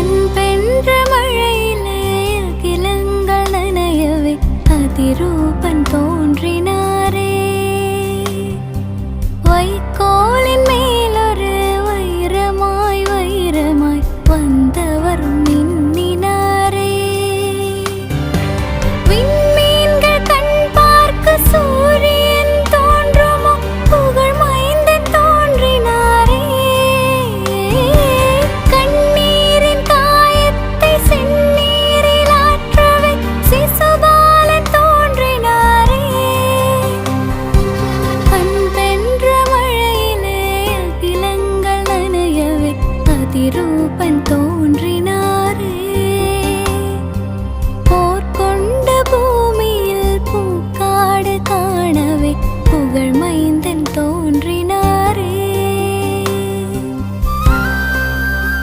அன்பென்ற மழையிலே அகிலங்கள் நனையவே அதிரூபன் தோன்றினாரே. வைக்கோலின் மேலொரு வைரமாய் வைரமாய் வந்தவர் மின்னினாரே. விண்மீன்கள் கண் பார்க்க சூரியன் தோன்றுமோ புகழ் மைந்தன் தோன்றினாரே. கண்ணீரின் காயத்தை செந்நீரில் ஆற்றவே சிசுபாலன் தோன்றினாரே. அன்பென்ற மழையிலே அகிலங்கள் நனையவே அதிரூபன் தோன்றி